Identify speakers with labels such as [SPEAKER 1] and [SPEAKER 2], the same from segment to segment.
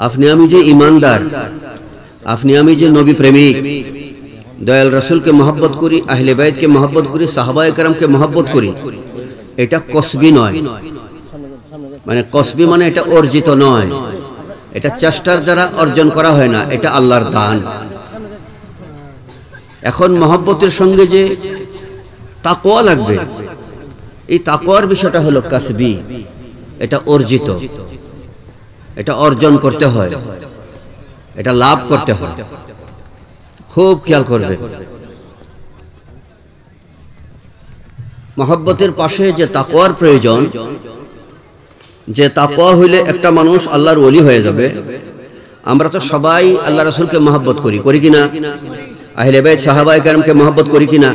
[SPEAKER 1] আপনি আমি যে ঈমানদার, আপনি আমি যে নবী প্রেমিক, দয়াল রাসূলকে মহব্বত করি, আহলে বাইতকে মহব্বত করি, সাহাবায়ে কেরামকে মহব্বত করি, এটা কসবি নয়। মানে কসবি মানে এটা অর্জিত নয়, এটা চেষ্টার দ্বারা অর্জন করা হয় না, এটা আল্লাহর দান। এখন মহব্বতের সঙ্গে যে তাকওয়া লাগবে, এই তাকওয়ার বিষয়টা হলো কাসবি, এটা অর্জিত, এটা অর্জন করতে হয়, এটা লাভ করতে হয়। খুব খেয়াল করবে, মহব্বতের পাশে যে তাকওয়ার প্রয়োজন, যে তাকওয়া হইলে একটা মানুষ আল্লাহর ওলি হয়ে যাবে। আমরা তো সবাই আল্লাহ রাসূলকে মহব্বত করি, করি কিনা? আহলে বাইত সাহাবায়ে কেরামকে মহব্বত করি কিনা?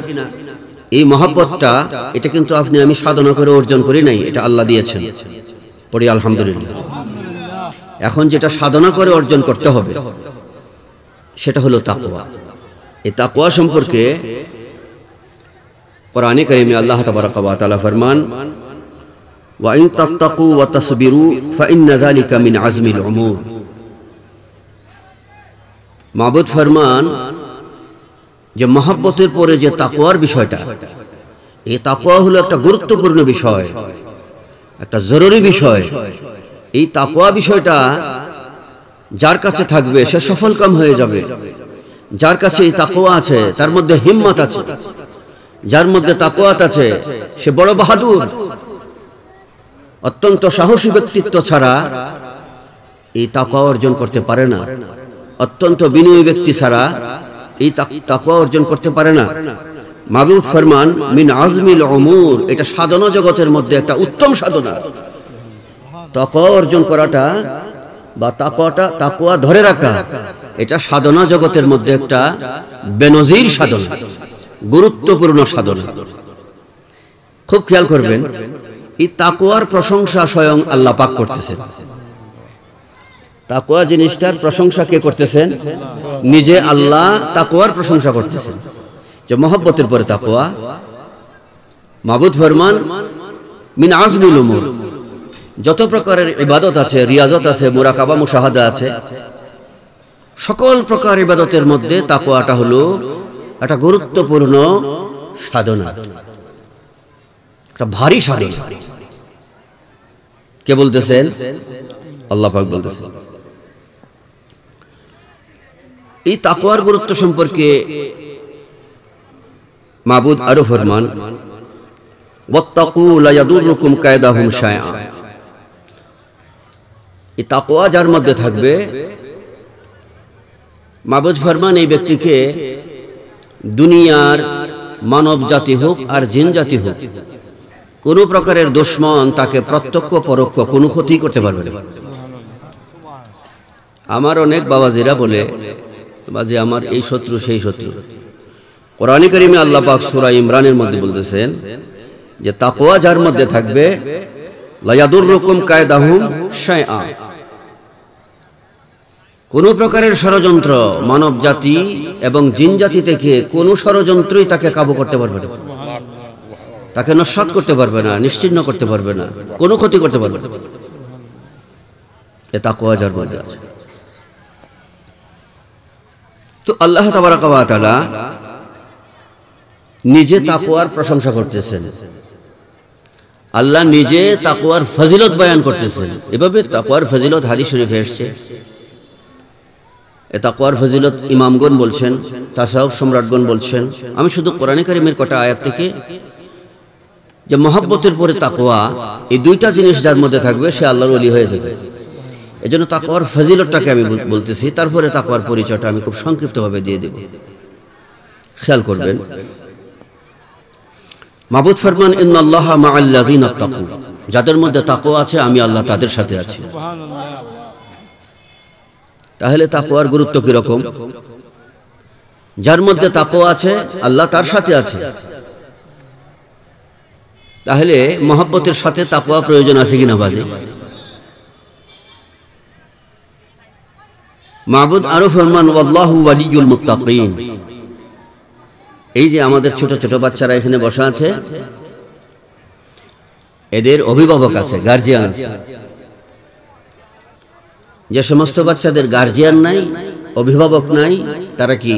[SPEAKER 1] এই মহব্বতটা এটা কিন্তু আপনি আমি সাধনা করে অর্জন করি নাই, এটা আল্লাহ দিয়েছেন। পড়ি আলহামদুলিল্লাহ। এখন যেটা সাধনা করে অর্জন করতে হবে সেটা হলো তাকওয়া। এই তাকওয়া সম্পর্কে কোরআনে কারিমে আল্লাহ তাবারাকা ওয়া তাআলা ফরমান, ওয়া ইন তাত্তাকু ওয়া তাসবিরু ফাইন্না যালিকা মিন আজমিল উমুর। মাবুদ ফরমান যে মহব্বতের পরে যে তাকওয়ার বিষয়টা, এই তাকওয়া হলো একটা গুরুত্বপূর্ণ বিষয়, একটা জরুরি বিষয়। এই তাকওয়া বিষয়টা যার কাছে থাকবে সে সফলকাম হয়ে যাবে। যার কাছে এই তাকওয়া আছে তার মধ্যে হিম্মত আছে, যার মধ্যে তাকওয়াত আছে সে বড় বাহাদুর। অত্যন্ত সাহসী ব্যক্তিত্ব ছাড়া এই তাকওয়া অর্জন করতে পারে না। অত্যন্ত বিনয়ী ব্যক্তি ছাড়া এই তাকওয়া অর্জন করতে পারে না। মাবুদ ফরমান মিন আজমিল উমুর, এটা সাধনা জগতের মধ্যে একটা উত্তম সাধনা। তাকওয়া অর্জন করাটা বা তাকওয়া ধরে রাখা, এটা সাধনা জগতের মধ্যে একটা বেনজির সাধনা, গুরুত্বপূর্ণ সাধনা। খুব খেয়াল করবেন, এই তাকওয়ার প্রশংসা স্বয়ং আল্লাহ পাক করতেছেন। তাকওয়া জিনিসটার প্রশংসা কে করতেছেন? নিজে আল্লাহ তাকওয়ার প্রশংসা করতেছেন, যে মহব্বতের পরে তাকওয়া। মাবুদ ফরমান মিন আজমিল উমুর, যত প্রকারের ইবাদত আছে, রিয়াজত আছে, মুরাকাবা মুশাহাদা আছে, সকল প্রকার ইবাদতের মধ্যে তাকওয়াটা হলো একটা গুরুত্বপূর্ণ সাধনা, একটা ভারী সাধনা। কে বলতেছেন? আল্লাহ পাক বলতেছেন। এই তাকওয়ার গুরুত্ব সম্পর্কে মাবুদ আরো ফরমান, ওয়াত্তাকু লা ইয়াদুররুকুম কায়দাহুম শাইআ। এই তাকওয়া যার মধ্যে থাকবে, মাবুদ ফরমান এই ব্যক্তিকে দুনিয়ার মানব জাতি হোক আর জিন জাতি হোক, কোন প্রকারের দুশমন তাকে প্রত্যক্ষ পরোক্ষ কোনো ক্ষতি করতে পারবে না। আমার অনেক বাবাজিরা বলে, বাজি আমার এই শত্রু সেই শত্রু। কোরআনে কারিমে আল্লাহ পাক সূরা ইমরানের মধ্যে বলতেছেন যে তাকওয়া যার মধ্যে থাকবে, লা ইয়াদুররুকুম কায়দাহুম শাইআ, কোন প্রকারের ষড়যন্ত্র মানব জাতি এবং জিন জাতি থেকে কোন ষড়যন্ত্রই তাকে কাবু করতে পারবে না, তাকে নস্যাৎ করতে পারবে না, নিশ্চিহ্ন করতে পারবে না, কোনো ক্ষতি করতে পারবে না। এ তাকওয়া যার মধ্যে আছে। তো আল্লাহ তাবারাকা ওয়া তাআলা নিজে তাকওয়ার প্রশংসা করতেছেন, আল্লাহ নিজে তাকওয়ার ফজিলত বয়ান করতেছেন। এভাবে তাকওয়ার ফজিলত হাদিস শরীফে এসেছে। এ তাকওয়ার ফজিলত ইমামগণ বলছেন, তাসাউফ সম্রাটগণ বলছেন। আমি শুধু কোরআনে কারিমের কটা আয়াত থেকে, যে মহব্বতের পরে তাকওয়া, এই দুইটা জিনিস যার মধ্যে থাকবে সে আল্লাহর ওলি হয়ে যাবে। এজন্য তাকওয়ার ফজিলতটাকে আমি বলতেছি, তারপরে তাকওয়ার পরিচয়টা আমি খুব সংক্ষিপ্তভাবে দিয়ে দেব। খেয়াল করবেন, মাবুদ ফরমান ইন্নাল্লাহা মাআল্লাযিনা তাকু, যাদের মধ্যে তাকওয়া আছে আমি আল্লাহ তাদের সাথে আছি। তাহলে তাকওয়ার গুরুত্ব কি রকম? যার মধ্যে তাকওয়া আছে আল্লাহ তার সাথে আছে। তাহলে মহব্বতের সাথে তাকওয়া প্রয়োজন আছে কিনা বাজি? মাবুদ আরো ফরমান ওয়াল্লাহু ওয়ালিয়ুল মুত্তাকিন। এই যে আমাদের ছোট ছোট বাচ্চারা এখানে বসা আছে, এদের অভিভাবক আছে, গার্জিয়ান আছে, যে সমস্ত বাচ্চাদের গার্জিয়ান নাই, অভিভাবক নাই, তারা কি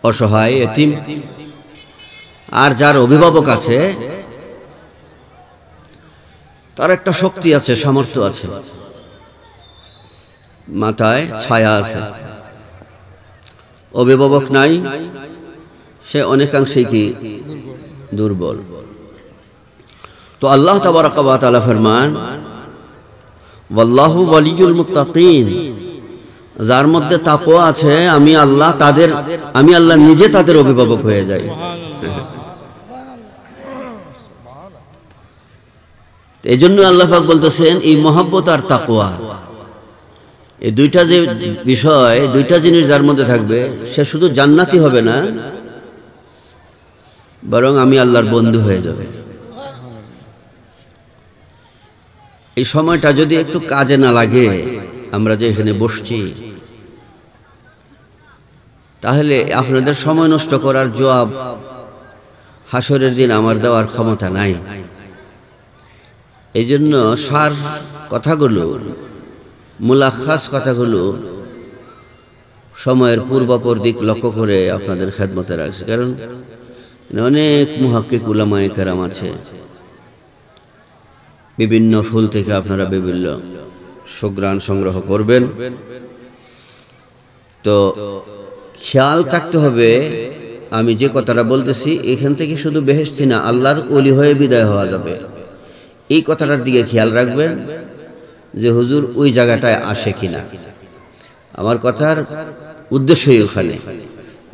[SPEAKER 1] অসহায়, এতিম। আর যার অভিভাবক আছে তার একটা শক্তি আছে, সামর্থ্য আছে, মাথায় ছায়া আছে। অভিভাবক নাই, সে অনেকাংশেই কি দুর্বল। তো আল্লাহ তাবারাকা ওয়া তাআলা ফরমান, ওয়াল্লাহু ওয়ালিয়ুল মুত্তাকিন, যার মধ্যে তাকওয়া আছে আমি আল্লাহ নিজে তাদের অভিভাবক হয়ে যাই। এই জন্য আল্লাহ পাক বলতেছেন এই মহব্বত আর তাকওয়া, এই দুইটা যে বিষয়, দুইটা জিনিস যার মধ্যে থাকবে সে শুধু জান্নাতি হবে না, বরং আমি আল্লাহর বন্ধু হয়ে যাবে। এই সময়টা যদি একটু কাজে না লাগে, আমরা যে এখানে বসছি, তাহলে আপনাদের সময় নষ্ট করার জবাব হাসরের দিন আমার দেওয়ার ক্ষমতা নাই। এই জন্য সার কথাগুলো, মুলাখাস কথাগুলো সময়ের পূর্বাপর দিক লক্ষ্য করে আপনাদের খেদমতে রাখছে। কারণ অনেক মুহাক্কিক উলামায়ে কেরাম আছে, বিভিন্ন ফুল থেকে আপনারা বিভিন্ন সুঘ্রাণ সংগ্রহ করবেন। তো খেয়াল থাকতে হবে, আমি যে কথাটা বলতেছি এখান থেকে শুধু বেহেশতি না, আল্লাহর ওলি হয়ে বিদায় হওয়া যাবে, এই কথাটার দিকে খেয়াল রাখবেন যে হুজুর ওই জায়গাটায় আসে কিনা। আমার কথার উদ্দেশ্যই ওখানে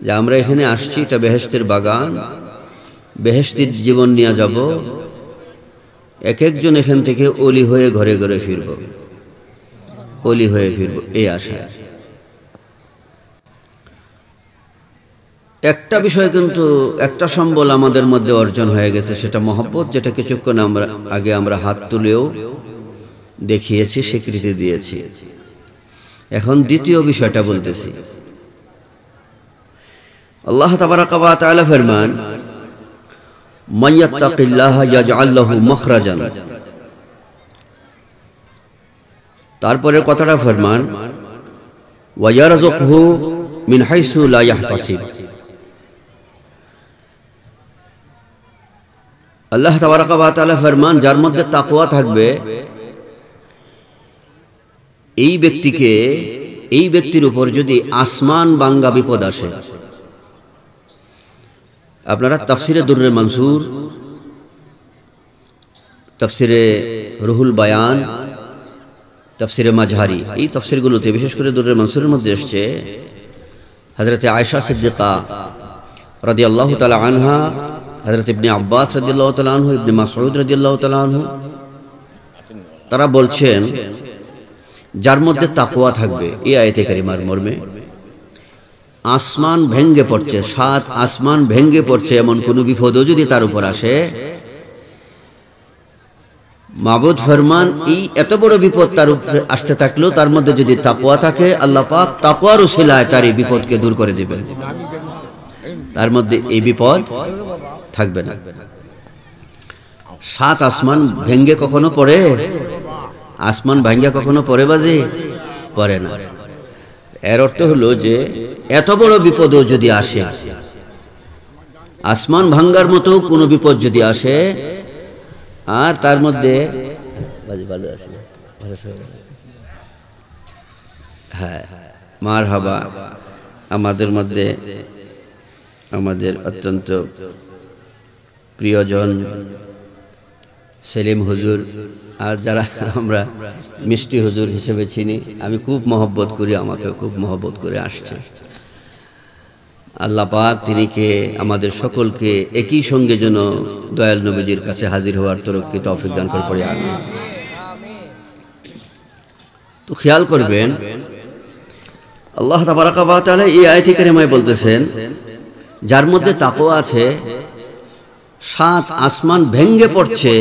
[SPEAKER 1] যে আমরা এখানে আসছি, এটা বেহেশতের বাগান, বেহেশতির জীবন নিয়ে যাব, এক একজন এখান থেকে ওলি হয়ে ঘরে ঘরে ফিরব, ওলি হয়ে ফিরব, এই আশায়। একটা বিষয় কিন্তু, একটা সম্বল আমাদের মধ্যে অর্জন হয়ে গেছে, সেটা মহব্বত, যেটা কিছুক্ষণ আগে আমরা হাত তুলেও দেখিয়েছি, স্বীকৃতি দিয়েছি। এখন দ্বিতীয় বিষয়টা বলতেছি। আল্লাহ তাবারাকা ওয়া তাআলা ফরমান, মান ইয়াত্তাকিল্লাহা ইয়াজআল লাহু মাখরাজান। তারপরে কথাটা ফরমান, ওয়া ইয়ারযুকহু মিন হাইসু লা ইয়াহতাসিব। আল্লাহ তাবারাকা ওয়া তাআলা ফরমান, যার মধ্যে তাকওয়া থাকবে এই ব্যক্তির উপর যদি আসমান ভাঙ্গা বিপদ আসে। আপনারা তাফসিরে দুররে মনসুর, তাফসিরে রুহুল বায়ান, তাফসিরে মাজহারি, এই তাফসিরগুলোতে বিশেষ করে দুররে মনসুরের মধ্যে এসেছে হযরত আয়েশা সিদ্দিকা রাদিয়াল্লাহু তাআলা আনহা, হযরত ইবনে আব্বাস রাদিয়াল্লাহু তাআলা আনহু, ইবনে মাসউদ রাদিয়াল্লাহু তাআলা আনহু, তারা বলছেন যার মধ্যে তাকওয়া থাকবে, এই আয়াতে কারিমার মর্মে আসমান ভেঙ্গে পড়ছে, 7 আসমান ভেঙ্গে পড়ছে, এমন কোন বিপদও যদি তার উপর আসে, মাবুদ ফরমান এই এত বড় বিপদ তার উপরে আসতে থাকলেও তার মধ্যে যদি তাকওয়া থাকে, আল্লাহ পাক তাকওয়ার উসিলায় তার এই বিপদকে দূর করে দিবেন, তার মধ্যে এই বিপদ থাকবে না। 7 আসমান ভেঙ্গে কখনো পড়ে? আসমান ভাঙ্গা কখনো পড়ে বাজে? পড়ে না। এর অর্থ হলো যে এত বড় বিপদও যদি আসে, আসমান ভাঙ্গার মতো কোনো বিপদ যদি আসে, আর তার মধ্যে হ্যাঁ মারহাবা, আমাদের মধ্যে আমাদের অত্যন্ত প্রিয়জন সেলিম হুজুর, আর যারা আমরা মিষ্টি হুজুর হিসেবে চিনি, আমি খুব মহব্বত করি, আমাকে খুব মহব্বত করে আসছে। আল্লাহ পাক তিনিকে আমাদের সকলকে একই সঙ্গে যেন দয়াল নবীজির কাছে হাজির হওয়ার তৌফিক দান করে পড়ে। আমিন। তো খেয়াল করবেন, আল্লাহ তাবারাকা ওয়া তাআলা এই আয়াতে কারিমায় বলতেছেন যার মধ্যে তাকওয়া আছে, 7 আসমান ভেঙ্গে পড়ছে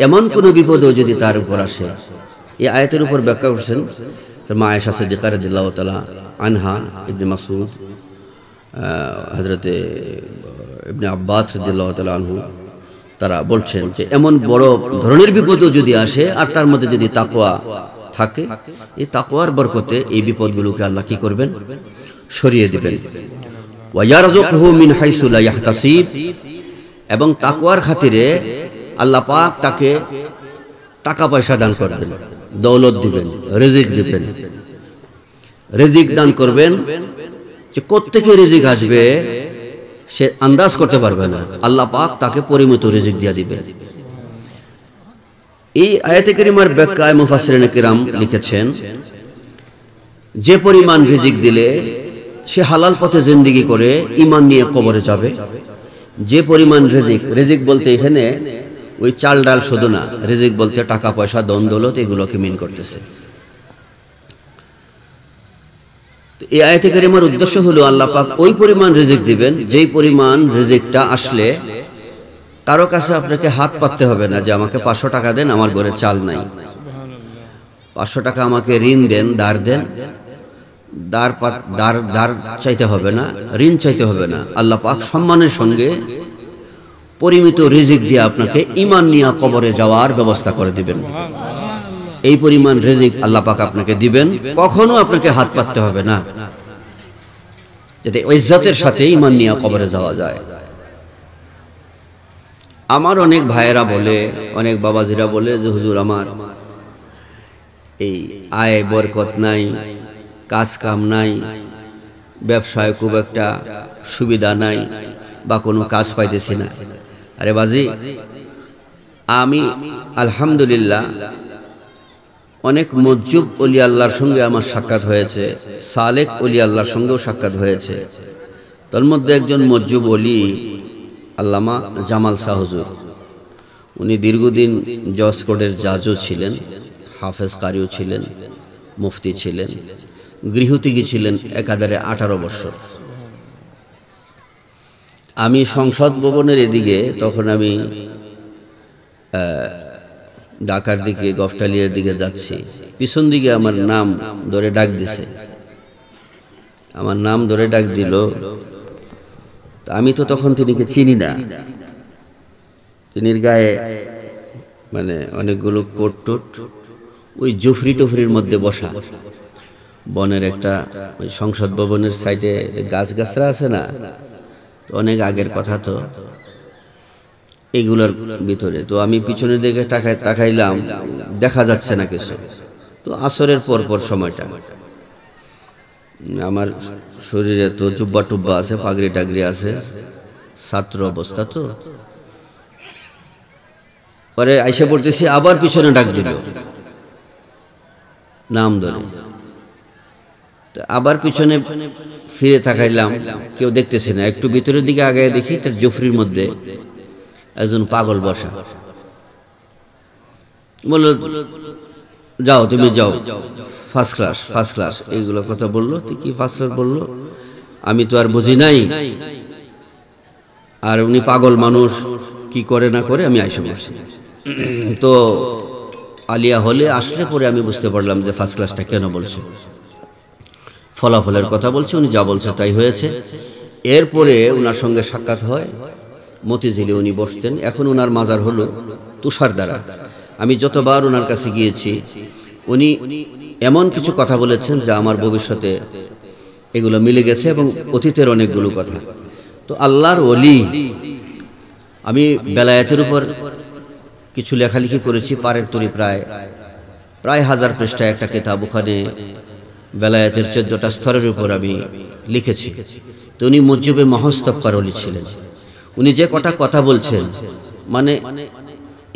[SPEAKER 1] এমন কোন বিপদও যদি তার উপর আসে। এই আয়াতের উপর ব্যাখ্যা করছেন মা আয়েশা সিদ্দিকা রাদিয়াল্লাহু তাআলা আনহা, ইবনে মাসউদ, হযরতে ইবনে আব্বাস রাদিয়াল্লাহু তাআলা আনহু, তারা বলছেন যে এমন বড় ধরনের বিপদও যদি আসে আর তার মধ্যে যদি তাকওয়া থাকে, এই তাকওয়ার বরকতে এই বিপদগুলোকে আল্লাহ কি করবেন? সরিয়ে দিবেন। ওয়া ইয়ারযুকহু মিন হাইসু লা ইয়াহতাসিব, এবং তাকওয়ার খাতিরে আল্লাহ পাক তাকে টাকা পয়সা দান করবেন, দৌলত দিবেন, রিজিক দিবেন। রিজিক দান করবেন যে কোত্থেকে রিজিক আসবে সে আন্দাজ করতে পারবে না, আল্লাহ পাক তাকে পরিমিত রিজিক দিয়ে দিবেন। এই আয়াতে কারিমার ব্যাখ্যায় মুফাসসিরিনে কিরাম লিখেছেন, যে পরিমাণ রিজিক দিলে সে হালাল পথে জিন্দেগি করে ঈমান নিয়ে কবরে যাবে, যে পরিমাণ রিজিক বলতে এখানে ওই চাল ডাল শুধু না, রিজিক বলতে টাকা পয়সা, ধন দৌলত, এগুলোকে মিন করতেছে। এই আয়াতে কারিমার উদ্দেশ্য হলো আল্লাহ পাক ওই পরিমাণ রিজিক দিবেন যেই পরিমাণ রিজিকটা আসলে কারো কাছে আপনাকে হাত পাততে হবে না যে আমাকে 500 টাকা দেন, আমার ঘরে চাল নাই, 500 টাকা আমাকে ঋণ দেন, দাঁড় দেন, দাঁড় চাইতে হবে না, ঋণ চাইতে হবে না। আল্লাহ পাক সম্মানের সঙ্গে পরিমিত রিজিক দিয়ে আপনাকে ঈমান নিয়ে কবরে যাওয়ার ব্যবস্থা করে দিবেন। এই পরিমাণ রিজিক আল্লাহ পাক আপনাকে দিবেন, কখনো আপনাকে হাত পাততে হবে না, যাতে ইজ্জতের সাথে ঈমান নিয়ে কবরে যাওয়া যায়। আমার অনেক ভাইয়েরা বলে, অনেক বাবাজিরা বলে যে হুজুর আমার এই আয় বরকত নাই, কাজ কাম নাই, ব্যবসায় খুব একটা সুবিধা নাই, বা কোনো কাজ পাইতেছি না। আরে বাজি, আমি আলহামদুলিল্লাহ অনেক মজ্জুব ওলি আল্লাহর সঙ্গে আমার সাক্ষাৎ হয়েছে, সালেক ওলি আল্লাহর সঙ্গেও সাক্ষাৎ হয়েছে। তার মধ্যে একজন মজ্জুব ওলি আল্লামা জামাল শাহ হুজুর, উনি দীর্ঘদিন জজ কোর্টের জাজও ছিলেন, হাফেজ কারিও ছিলেন, মুফতি ছিলেন, গৃহত্যাগী ছিলেন একাধারে 18 বছর। আমি সংসদ ভবনের এদিকে, তখন আমি ঢাকার দিকে গফটালিয়ার দিকে যাচ্ছি, পিছন দিকে আমার নাম ধরে ডাক দিছে, আমার নাম ধরে ডাক দিল। আমি তো তখন তিনিকে চিনি না, তিনির গায়ে মানে অনেকগুলো কোট টোট, ওই জুফরি টুফরির মধ্যে বসা, বনের একটা ওই সংসদ ভবনের সাইডে গাছগাছরা আছে না, তো অনেক আগের কথা, তো এগুলোর ভিতরে তো আমি পিছনের দিকে তাকাইলাম, দেখা যাচ্ছে না কিছু। তো আসরের পর সময়টা, আমার শরীরে তো জুব্বা টুব্বা আছে, পাগড়ি টাগড়ি আছে, ছাত্র অবস্থা, তো পরে আইসা পড়তেছি, আবার পিছনে ডাক দিল নাম ধরে, আবার পিছনে ফিরে তাকাইলাম, কেউ দেখতেছে না। একটু ভিতরের দিকে আগায় দেখি, তার জুফরির মধ্যে একজন পাগল বসা। বলল, যাও তুমি যাও, ফার্স্ট ক্লাস এইগুলো কথা বললো। তুই কি ফার্স্ট ক্লাস বললো? আমি তো আর বুঝি নাই, আর উনি পাগল মানুষ, কি করে না করে আমি আইসা বসছি। তো আলিয়া হলে আসলে পরে আমি বুঝতে পারলাম যে ফার্স্ট ক্লাসটা কেন বলছে, ফলাফলের কথা বলছে, উনি যা বলছে তাই হয়েছে। এরপরে উনার সঙ্গে সাক্ষাৎ হয় মতিঝিলে, উনি বসতেন। এখন উনার মাজার হলো তুষার দ্বারা। আমি যতবার উনার কাছে গিয়েছি, উনি এমন কিছু কথা বলেছেন যা আমার ভবিষ্যতে এগুলো মিলে গেছে, এবং অতীতের অনেকগুলো কথা। তো আল্লাহর ওলি, আমি বেলায়েতের উপর কিছু লেখালেখি করেছি, পারের তরি প্রায় 1000 পৃষ্ঠায় একটা কিতাব, ওখানে বেলায়েতের 14টা স্তরের উপর আমি লিখেছি। তো উনি মুজিবে মহস্তবকার ওলি ছিলেন। উনি যে কটা কথা বলছেন, মানে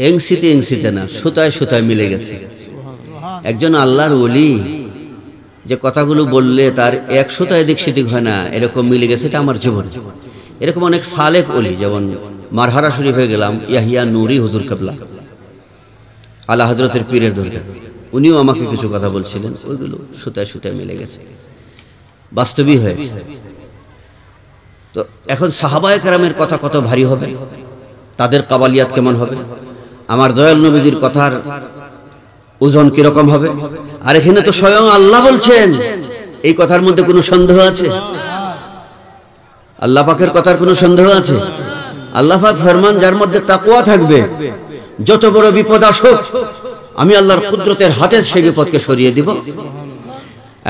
[SPEAKER 1] এংসিতে না, সুতায় মিলে গেছে। একজন আল্লাহর ওলি যে কথাগুলো বললে তার 100টা এদিক সেদিক হয় না, এরকম মিলে গেছে, এটা আমার জীবন। এরকম অনেক সালেক ওলি, যেমন মারহারা শরীফে গেলাম, ইয়াহিয়া নুরি হুজুর কেবলা, আলা হযরতের পীরের দরগা, উনিও আমাকে কিছু কথা বলছিলেন, ওইগুলো সুতায় মিলে গেছে, বাস্তবই হয়েছে। তো এখন সাহাবায়ে কেরামের কথা কত ভারী হবে, তাদের কাবালিয়াত কেমন হবে, আমার দয়াল নবীজির কথার ওজন কিরকম হবে। আর এখানে তো স্বয়ং আল্লাহ বলছেন, এই কথার মধ্যে কোনো সন্দেহ আছে? আল্লাহ পাকের কথার কোনো সন্দেহ আছে? আল্লাহ পাক ফরমান, যার মধ্যে তাকওয়া থাকবে, যত বড় বিপদ আসুক আমি আল্লাহর কুদরতের হাতে সেই বিপদকে সরিয়ে দিব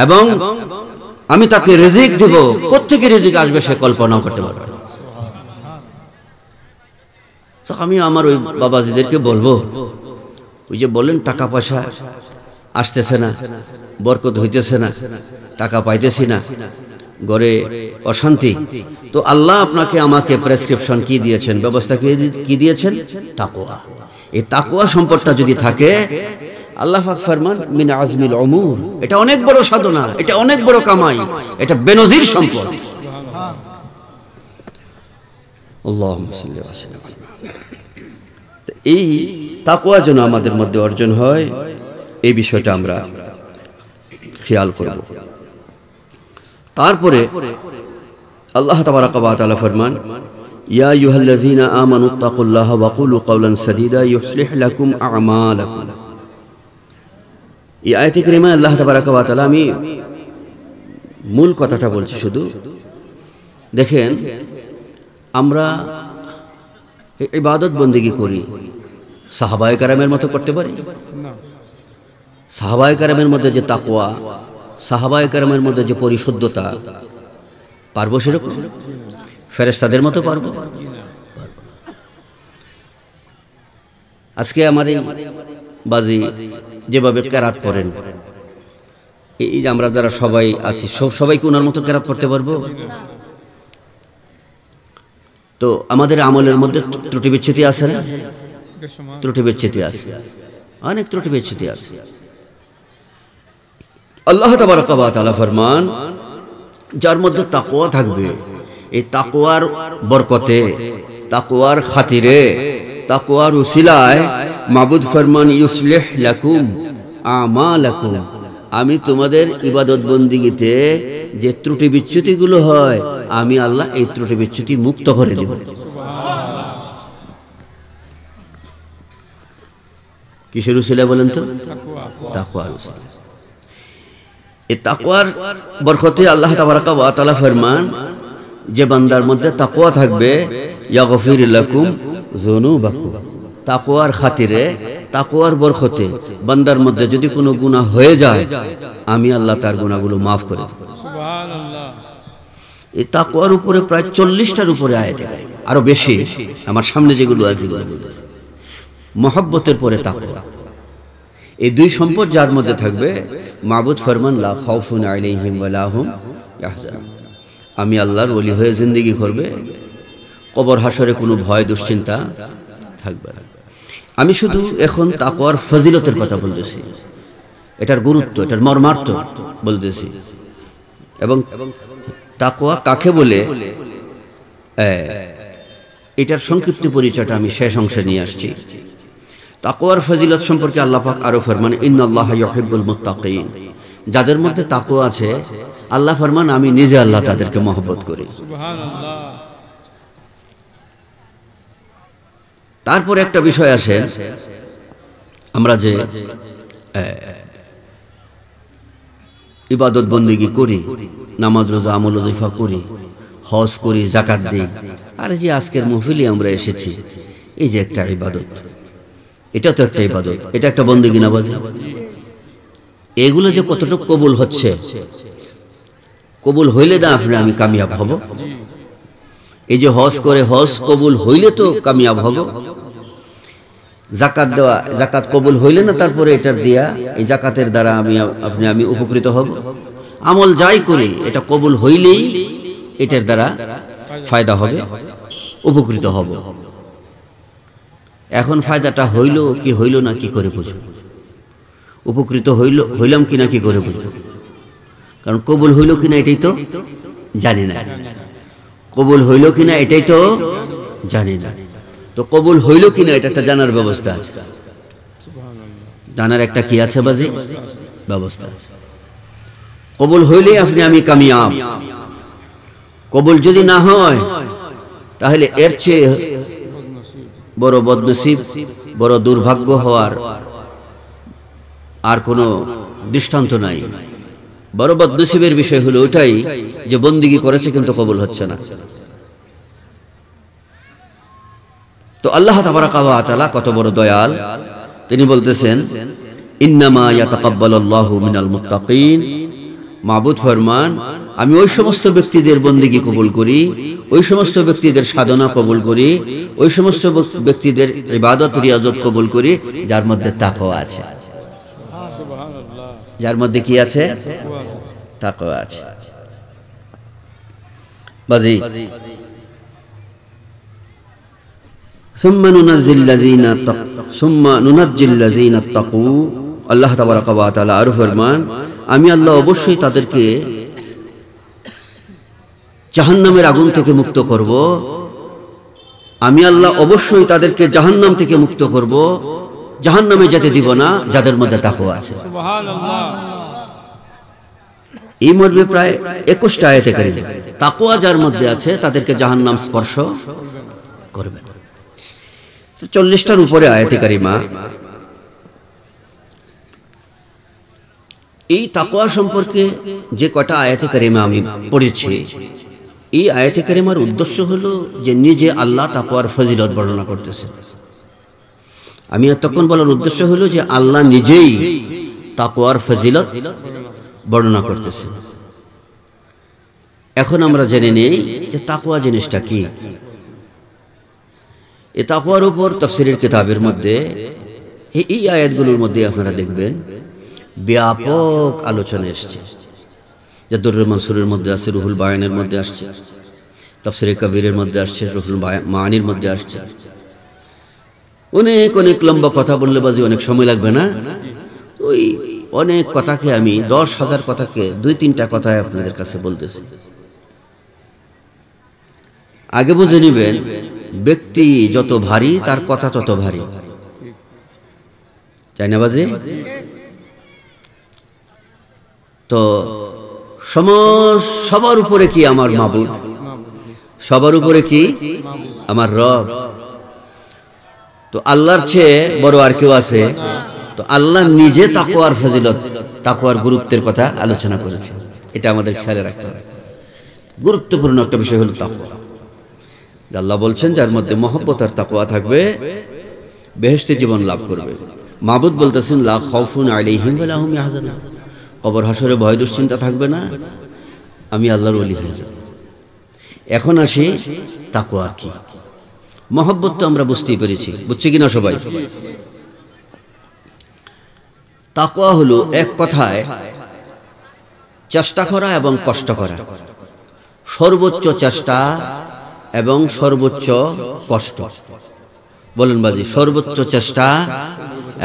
[SPEAKER 1] এবং আমি তাকে রিজিক দেব। কোত্থেকে রিজিক আসবে সে কল্পনাও করতে পারবে না। তো আমি আমার ওই বাবাজিদেরকে বলবো, ওই যে বললেন টাকা পয়সা আসতেছে না, বরকত হইতেছে না, টাকা পাইতেছি না, ঘরে অশান্তি, তো আল্লাহ আপনাকে আমাকে প্রেসক্রিপশন কি দিয়েছেন, ব্যবস্থা কি দিয়েছেন? তাকওয়া। এই তাকওয়া সম্পদটা যদি থাকে, আল্লাহ পাক ফরমান মিন আজমিল উমুর, এটা অনেক বড় সাধনা, এটা অনেক বড় কামাই, এটা বেনজির সম্পদ। আল্লাহুম্মা সাল্লি ওয়া সাল্লিম। এই তাকওয়া যেন আমাদের মধ্যে অর্জন হয়, এই বিষয়টা আমরা খেয়াল করব। তারপরে আল্লাহ তাবারাকা ওয়া তাআলা ফরমান ইয়া আইয়ুহাল্লাযীনা আমানুত্তাকুল্লাহা ওয়া কুলু কাওলান সাদীদা ইউসলিহ লাকুম আ'মালাকুম। এই আয়াতে কারিমা আল্লাহ তাবারাকা ওয়া তাআলা, আমি মূল কথাটা বলছি শুধু, দেখেন আমরা ইবাদত বন্দেগী করি, সাহাবায়ে কেরামের মতো করতে পারি না। সাহাবায়ে কেরামের মধ্যে যে তাকওয়া, সাহাবায়ে কেরামের মধ্যে যে পরিশুদ্ধতা, পারবো সেরকম? ফেরেশতাদের মতো পারবো? আজকে আমার এই বাজি যেভাবে কেরাত পড়েন, এই যে আমরা যারা সবাই আছি, সবাই কি ওনার মতো কেরাত পড়তে পারবো? তো আমাদের আমলের মধ্যে ত্রুটি বিচ্যুতি আছে না? ত্রুটি বিচ্যুতি আছে, অনেক ত্রুটি বিচ্যুতি আছে। আল্লাহ তাবারাকা ওয়া তাআলা ফরমান, যার মধ্যে তাকওয়া থাকবে, এই তাকওয়ার বরকতে, তাকওয়ার খাতিরে, তাকওয়ার উসিলায় মাবুদ ফরমান ইউসলিহ লাকুম আমালাকুম, আমি তোমাদের ইবাদত বন্দিগিতে যে ত্রুটি বিচ্যুতিগুলো হয়, আমি আল্লাহ এই ত্রুটি বিচ্যুতি মুক্ত করে দেব। কিসের উসিলা বলেন তো? তাকওয়ার উসিলা। এই তাকওয়ার বরকতে আল্লাহ তাবারাকা ওয়া তাআলা ফরমান, যে বান্দার মধ্যে তাকওয়া থাকবে, ইয়াগফির লাকুম যুনুবাকুম, তাকওয়ার খাতিরে, তাকওয়ার বরকতে বান্দার মধ্যে যদি কোনো গুনাহ হয়ে যায়, আমি আল্লাহ তার গুনাহগুলো মাফ করে দেব। সুবহানাল্লাহ। এই তাকওয়ার উপরে প্রায় 40টার উপরে আয়াত আছে, আরো বেশি। আমার সামনে যেগুলো আছে মহব্বতের পরে তাকওয়া। এই দুই সম্পদ যার মধ্যে থাকবে, মাবুদ ফরমান লা খাউফুন আলাইহিম ওয়া লা হুম ইয়াহজানুন, আমি আল্লাহর ওলি হয়ে জিন্দেগি করবে, কবর হাসরে কোনো ভয় দুশ্চিন্তা থাকবে না। আমি শুধু এখন তাকওয়ার ফজিলতের কথা বলতেছি, এটার গুরুত্ব, এটার মর্মার্থ বলতেছি, এবং তাকওয়া কাকে বলে এটার সংক্ষিপ্ত পরিচয়টা আমি শেষ অংশে নিয়ে আসছি। তাকওয়ার ফজিলত সম্পর্কে আল্লাহ পাক আরো ফরমান ইন্নাল্লাহা ইউহিব্বুল মুত্তাকিন, যাদের মধ্যে তাকওয়া আছে, আল্লাহ ফরমান আমি নিজে আল্লাহ তাদেরকে মহব্বত করি। সুবহানাল্লাহ। তারপর একটা বিষয় আসে, আমরা যে ইবাদত বন্দেগী করি, নামাজ রোজা আমল ওয়াজিফা করি, হজ করি, যাকাত দিই, আর যে আজকের মাহফিলে আমরা এসেছি, এই যে একটা ইবাদত, এটা তো একটা ইবাদত, এটা একটা বন্দেগী না বাজে? এগুলো যে কতটুকু কবুল হচ্ছে, কবুল হইলে না আপনি আমি কামিয়াব হব? এই যে হজ করে, হজ কবুল হইলে তো কামিয়াব হব। যাকাত দেওয়া, যাকাত কবুল হইলে না তারপরে এটার দিয়া, এই যাকাতের দ্বারা আমি উপকৃত হব। আমল যাই করি, এটা কবুল হইলেই এটার দ্বারা ফায়দা হবে, উপকৃত হব। এখন ফায়দাটা হইল কি হইল না কি করে বুঝব? উপকৃত হইলাম কিনা কি করে বুঝব? কারণ কবুল হইল কিনা এটাই তো জানি না, কবুল হইল কিনা এটাই তো জানি না। তো কবুল হইল কিনা এটা একটা জানার ব্যবস্থা আছে, জানার একটা কি আছে বাজি? ব্যবস্থা আছে। কবুল হইলে আপনি আমি কামিয়াব, কবুল যদি না হয় তাহলে এর চেয়ে বড় বদনসিব, বড় দুর্ভাগ্য হওয়ার আর কোনো দৃষ্টান্ত নাই। বড় বদনসিবের বিষয় হলো ওটাই যে বন্দেগী করেছে কিন্তু কবুল হচ্ছে না। তো আল্লাহ তাবারাকা ওয়া তাআলা কত বড় দয়াল, তিনি বলতেছেন ইন্নামা ইয়াতাকাব্বালুল্লাহু মিনাল মুত্তাকিন। মাবুদ ফরমান, আমি ওই সমস্ত ব্যক্তিদের বন্দেগী কবুল করি, ওই সমস্ত ব্যক্তিদের সাধনা কবুল করি, ওই সমস্ত ব্যক্তিদের ইবাদত রিয়াজত কবুল করি যার মধ্যে তাকওয়া আছে। যার মধ্যে কি আছে? তাকওয়া আছে। বাজি সুম্মা নুনাজ্জিল লাযীনা তাকু। আল্লাহ তাবারাকা ওয়া তাআলা আরো ফরমান, আমি আল্লাহ অবশ্যই তাদেরকে জাহান্নামের আগুন থেকে মুক্ত করব। আমি আল্লাহ অবশ্যই তাদেরকে জাহান্নাম থেকে মুক্ত করব, জাহান্নামে যেতে দিব না যাদের মধ্যে তাকওয়া আছে। সুবহানাল্লাহ। এই মর্মে প্রায় 21টা আয়াতে কারিমা। তাকওয়া যার মধ্যে আছে তাদেরকে জাহান্নাম স্পর্শ করবে না। 40টার উপরে আয়াতে কারিমা। এই তাকওয়া সম্পর্কে যে কটা আয়াতে কারিমা আমি পড়েছি, এই আয়াতে কারিমার উদ্দেশ্য হলো যে নিজে আল্লাহ তাকওয়ার ফজিলত বর্ণনা করতেছেন। আমি এতক্ষণ বলার উদ্দেশ্য হলো যে আল্লাহ নিজেই তাকওয়ার ফজিলত বর্ণনা করতেছেন। এখন আমরা জেনে নেই যে তাকওয়া জিনিসটা কি। এই তাকওয়ার উপর তাফসীরের কিতাবের মধ্যে এই আয়াতগুলোর মধ্যে আপনারা দেখবেন ব্যাপক আলোচনা এসেছে। জাদুরুল মনসুরের মধ্যে আছে, রুহুল বায়ানের মধ্যে আসছে, তাফসীরে কবিরের মধ্যে আসছে, রুহুল মাআনির মধ্যে আসছে। অনেক অনেক লম্বা কথা বললে বাজি অনেক সময় লাগবে না। ওই অনেক কথাকে আমি 10,000 কথাকে 2-3টা কথায় আপনাদের কাছে বলতেছি। আগে বুঝে নিবেন, ব্যক্তি যত ভারী তার কথা তত ভারী, তাই না বাজি? তো সবার উপরে কি? আমার মাবুদ। সবার উপরে কি? আমার রব। তো আল্লাহর চেয়ে বড় আর কেউ আছে? তো আল্লাহ নিজে তাকওয়ার ফজিলত, তাকওয়ার গুরুত্বের কথা আলোচনা করেছেন। এটা আমাদের খেয়াল রাখতে হবে। গুরুত্বপূর্ণ একটা বিষয় হলো তাকওয়া। আল্লাহ বলছেন যার মধ্যে মহব্বত আর তাকওয়া থাকবে বেহেশতে জীবন লাভ করবে। মাবুদ বলতেছেন লা খাউফুন আলাইহিম ওয়া লা হুম ইয়াহজানুন। কবর হাসরে ভয় দুশ্চিন্তা থাকবে না, আমি আল্লাহর ওলি হয়ে যাব। এখন আসি তাকওয়া কি। মহব্বত তো আমরা বুঝতেই পেরেছি, বুঝছি কিনা সবাই? তাকওয়া হলো এক কথায় চেষ্টা করা এবং কষ্ট করা, সর্বোচ্চ চেষ্টা এবং সর্বোচ্চ কষ্ট। বলেন বাজি, সর্বোচ্চ চেষ্টা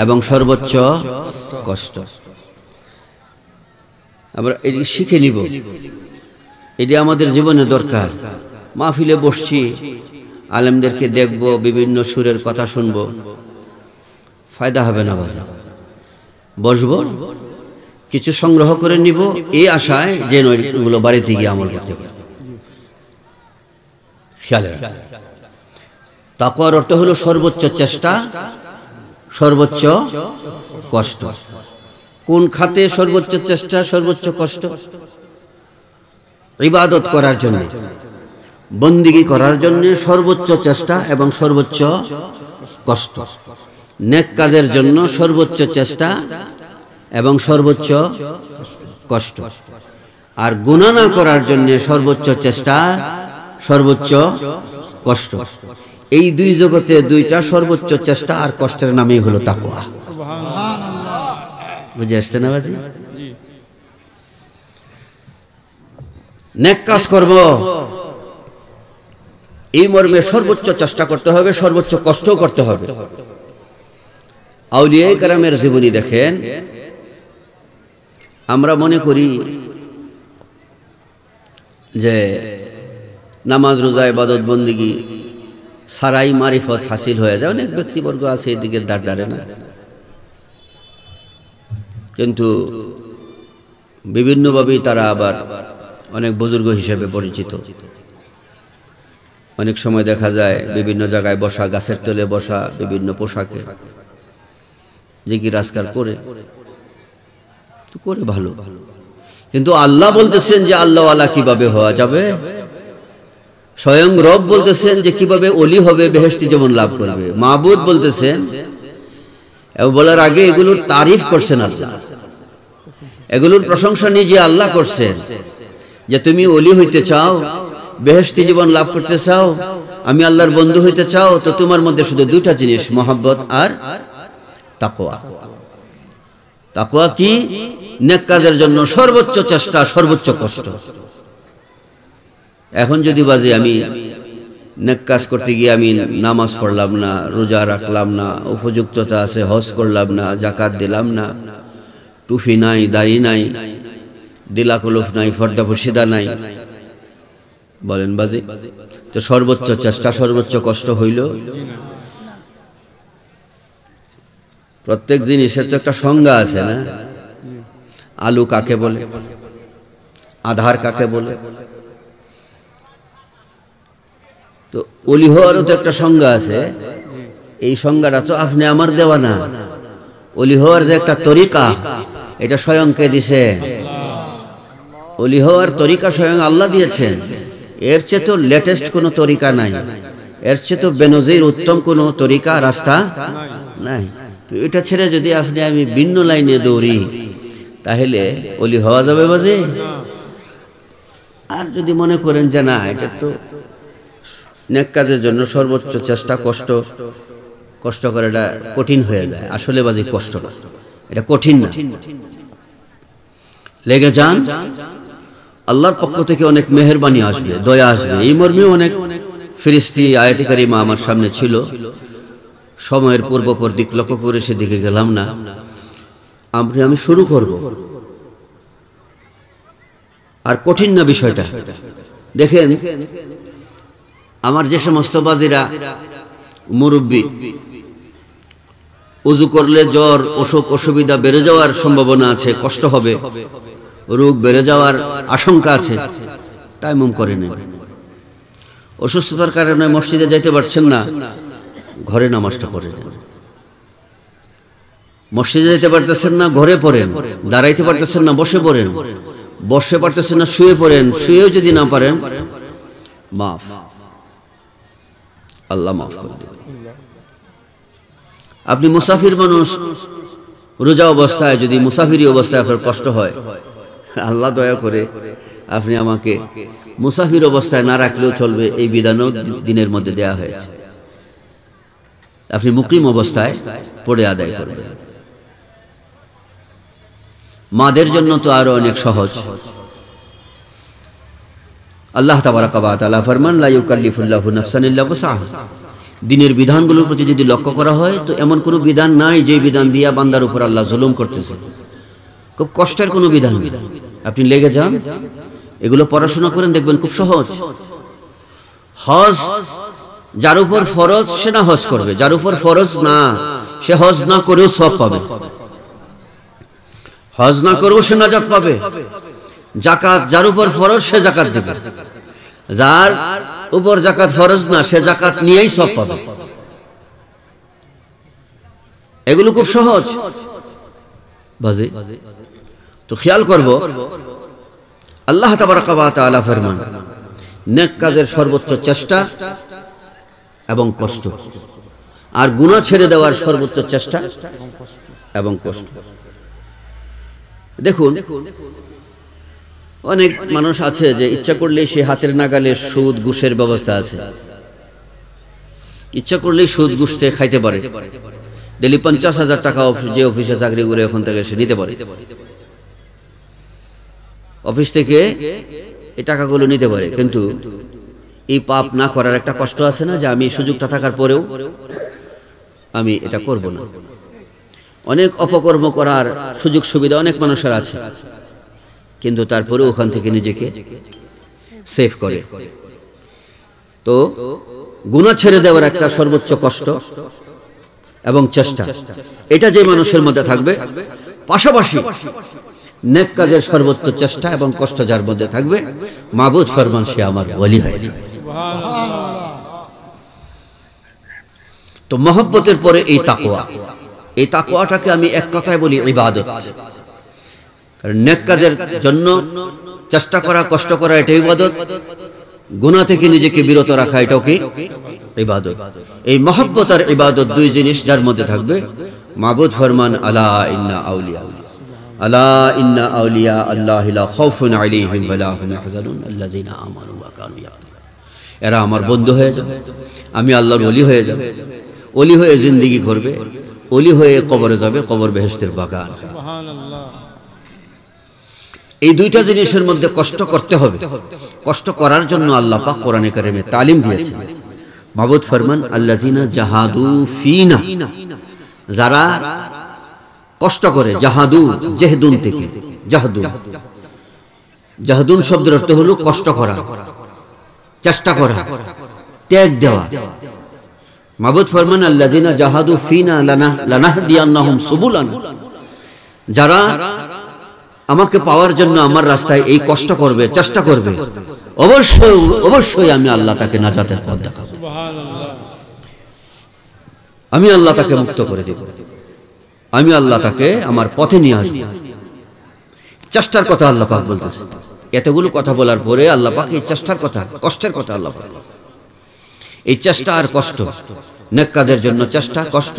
[SPEAKER 1] এবং সর্বোচ্চ কষ্ট। আমরা এই শিখে নিব, এটি আমাদের জীবনে দরকার। মাহফিলে বসছি, আলেমদেরকে দেখব, বিভিন্ন সুরের কথা শুনব, ফায়দা হবে না বাজা। বসবো, কিছু সংগ্রহ করে নিব এই আশায় যে ওইগুলো বাড়িতে গিয়ে আমল করতে পারে। খেয়াল রাখবেন, তাকওয়ার অর্থ হলো সর্বোচ্চ চেষ্টা, সর্বোচ্চ কষ্ট। কোন খাতে সর্বোচ্চ চেষ্টা, সর্বোচ্চ কষ্ট? ইবাদত করার জন্য, বন্দেগী করার জন্য সর্বোচ্চ চেষ্টা এবং সর্বোচ্চ কষ্ট। নেক কাজের জন্য সর্বোচ্চ চেষ্টা এবং সর্বোচ্চ কষ্ট। আর গুনাহ না করার জন্য সর্বোচ্চ চেষ্টা, সর্বোচ্চ কষ্ট। এই দুই জগতে দুইটা সর্বোচ্চ চেষ্টা আর কষ্টের নামই হলো তাকওয়া। বুঝে আসছে না বাজি? নেক কাজ করব, এই মর্মে সর্বোচ্চ চেষ্টা করতে হবে, সর্বোচ্চ কষ্টও করতে হবে। আউলিয়ায়ে কেরামের জীবনী দেখেন, আমরা মনে করি যে নামাজ রোজা ইবাদত বন্দেগী সারাই মারিফত হাসিল হয়ে যায়। অনেক ব্যক্তিবর্গ আছে এদিকে দাঁড় দাঁড়ে না, কিন্তু বিভিন্নভাবেই তারা আবার অনেক বুজুর্গ হিসেবে পরিচিত। অনেক সময় দেখা যায় বিভিন্ন জায়গায় বসা, গাছের তলে বসা, বিভিন্ন পোশাকে জিকির আজকার করে, তো করে ভালো। কিন্তু আল্লাহ বলতেছেন যে আল্লাহওয়ালা কিভাবে হওয়া যাবে? স্বয়ং রব বলতেছেন যে কিভাবে ওলি হবে, বেহেশতি জীবন লাভ করবে। মাবুদ বলতেছেন এবং বলার আগে এগুলোর তারিফ করছেন আল্লাহ, এগুলোর প্রশংসা নিজে আল্লাহ করছেন যে তুমি ওলি হইতে চাও, বেহেশতি জীবন লাভ করতে চাও, আমি আল্লাহর বন্ধু হইতে চাও, তো তোমার মধ্যে শুধু দুইটা জিনিস, মহব্বত আর তাকওয়া। তাকওয়া কি? নেক কাজের জন্য সর্বোচ্চ চেষ্টা, সর্বোচ্চ কষ্ট। এখন যদি বাজে আমি নেক কাজ করতে গিয়ে আমি নামাজ পড়লাম না, রোজা রাখলাম না, উপযুক্ততা আছে হজ করলাম না, জাকাত দিলাম না, টুপি নাই, দাড়ি নাই, দিলাকুলুফ নাই, ফর্দা ফর্সিদা নাই, বলেন বাজে, তো সর্বোচ্চ চেষ্টা, সর্বোচ্চ কষ্ট হইল? প্রত্যেক জিনিসের তো একটা সংজ্ঞা আছে না? আলু কাকে বলে, আধার কাকে বলে, তো ওলি হওয়ারও তো একটা সংজ্ঞা আছে। এই সংজ্ঞাটা তো আপনি আমার দেওয়া না। ওলি হওয়ার যে একটা তরিকা, এটা স্বয়ং কে দিছে? ওলি হওয়ার তরিকা স্বয়ং আল্লাহ দিয়েছেন। এর চেয়ে তো লেটেস্ট কোনো তরিকা নাই, এর চেয়ে তো বেনজির উত্তম কোনো তরিকা, রাস্তা নাই। তো এটা ছেড়ে যদি আপনি আমি ভিন্ন লাইনে দৌড়ি, তাহলে ওলি হওয়া যাবে বাজে? আর যদি মনে করেন যে না, এটা তো নেক কাজের জন্য সর্বোচ্চ চেষ্টা, কষ্ট করে এটা কঠিন হয়ে যায়, আসলে বাজে কষ্ট না, এটা কঠিন না। লেগে যান, আল্লাহর পক্ষ থেকে অনেক মেহেরবানি আসবে, দয়া আসবে। এই মর্মেও অনেক ফেরেশতা আয়াতে কারিমা আমার সামনে ছিল, সময়ের পূর্বপর দিক লক্ষ্য করে সেদিকে গেলাম না। আমি শুরু করব। আর কঠিন না বিষয়টা। দেখেন, আমার যে সমস্ত বাজিরা মুরব্বী, উযু করলে জ্বর, অসুখ, অসুবিধা বেড়ে যাওয়ার সম্ভাবনা আছে, কষ্ট হবে, রোগ বেড়ে যাওয়ার আশঙ্কা আছে, তায়াম্মুম করে নেন। অসুস্থতার কারণে মসজিদে যাইতে পারছেন না, ঘরে নামাজটা পড়ে নেন। মসজিদে যেতে পারতেছেন না, ঘরে পড়েন। দাঁড়াইতে পারতেছেন না, বসে পড়েন। বসে পারতেছেন না, শুয়ে পড়েন। শুয়েও যদি না পারেন, মাফ, আল্লাহ মাফ করে দেবেন। আপনি মুসাফির মানুষ, রোজা অবস্থায় যদি মুসাফিরি অবস্থায় আপনার কষ্ট হয়, আল্লাহ দয়া করে আপনি আমাকে মুসাফির অবস্থায় না রাখলেও চলবে, এই বিধানও দিনের মধ্যে দেয়া হয়েছে। আপনি মুকিম অবস্থায় পড়ে আদায় করবেন। মাদের জন্য তো আরো অনেক সহজ। আল্লাহ তাবারাকা ওয়া তাআলা ফরমান, লা ইউকাল্লিফুল্লাহু নাফসান ইল্লা ওয়াসআহা। দিনের বিধানগুলোর প্রতি যদি লক্ষ্য করা হয়, তো এমন কোনো বিধান নাই যে বিধান দিয়া বান্দার উপর আল্লাহ জুলুম করতেছে। খুব কষ্টের কোনো বিধান। আপনি লেগে যান, এগুলো পড়াশোনা করেন, দেখবেন খুব সহজ। হজ যার উপর ফরজ সে না হজ করবে, যার উপর ফরজ না সে হজ না করেও সওয়াব পাবে, হজ না করেও সে নাজাত পাবে। যাকাত যার উপর ফরজ সে যাকাত দেবে, যার উপর যাকাত ফরজ না সে যাকাত নিয়েই সওয়াব পাবে। এগুলো খুব সহজ বাজে। তো খেয়াল করব, আল্লাহ তাবারাকা ওয়া তাআলা ফরমান, নেক কাজের সর্বোচ্চ চেষ্টা এবং কষ্ট, আর গুনাহ ছেড়ে দেওয়ার সর্বোচ্চ চেষ্টা এবং কষ্ট। দেখুন, অনেক মানুষ আছে যে ইচ্ছা করলেই সে হাতের নাগালে সুদ ঘুষের ব্যবস্থা আছে, ইচ্ছা করলেই সুদ ঘুষ খাইতে পারে। ডেলি 50,000 টাকা যে অফিসে চাকরি করে ওখান থেকে সে নিতে পারে, অফিস থেকে এই টাকাগুলো নিতে পারে। কিন্তু এই পাপ না করার একটা কষ্ট আছে না, যে আমি সুযোগটা থাকার পরেও আমি এটা করব না। অনেক অপকর্ম করার সুযোগ সুবিধা অনেক মানুষের আছে, কিন্তু তারপরে ওখান থেকে নিজেকে সেভ করে। তো গুনাহ ছেড়ে দেওয়ার একটা সর্বোচ্চ কষ্ট এবং চেষ্টা, এটা যে মানুষের মধ্যে থাকবে, পাশাপাশি নেক কাজের সর্বোচ্চ চেষ্টা এবং কষ্ট যার মধ্যে থাকবে, মাবুদ ফরমান সে আমার ওলি হয়ে যাবে। তো মহব্বতের পরে এই তাকওয়া, এই তাকওয়াটাকে আমি এক কথায় বলি ইবাদত। কারণ নেক কাজের জন্য চেষ্টা করা, কষ্ট করা, এটা ইবাদত। গুনাহ থেকে নিজেকে বিরত রাখা, এটাও কি ইবাদত। এই মহব্বত আর ইবাদত দুই জিনিস যার মধ্যে থাকবে, মাবুদ ফরমান আলা ইন্না আউলিয়া আল্লাহ লা খাউফুন আলাইহিম ওয়া লা হুম ইয়াহজানুন আল্লাযিনা আমানু ওয়া কানু ইয়াত্তাকুন। এরা আমার বন্ধু হয়ে যাবে, আমি আল্লাহর ওলি হয়ে যাব, ওলি হয়ে জিন্দেগি করবে, ওলি হয়ে কবরে যাবে, কবর বেহেশতের বাগান। সুবহানাল্লাহ। এই দুইটা জিনিসের মধ্যে কষ্ট করতে হবে। কষ্ট করার জন্য আল্লাহ পাক কোরআনে কারিমে তালিম দিয়েছেন। মাবুদ ফরমান আল্লাযিনা জাহাদু ফিনা, যারা কষ্ট করে, জাহাদু জেহদুন থেকে, জাহদুন শব্দের অর্থ হলো কষ্ট করা, চেষ্টা করা, ত্যাগ দেওয়া। মাবুদ ফরমান আল্লাযিনা জাহাদু ফিনা লানাহদিয়ান্নাহুম সুবুলানা, যারা আমাকে পাওয়ার জন্য আমার রাস্তায় এই কষ্ট করবে, চেষ্টা করবে, অবশ্যই আমি আল্লাহ তাকে নাজাতের পথ দেখাবো, আমি আল্লাহ তাকে মুক্ত করে দেব, আমি আল্লাহ তাকে আমার পথে নিয়ে আসবো। চেষ্টার কথা আল্লাহ পাক বলতেছে। এতগুলো কথা বলার পরে আল্লাহ পাক এই চেষ্টার কথা, কষ্টের কথা আল্লাহ পাক, এই চেষ্টা আর কষ্ট, নেক কাজের জন্য চেষ্টা কষ্ট,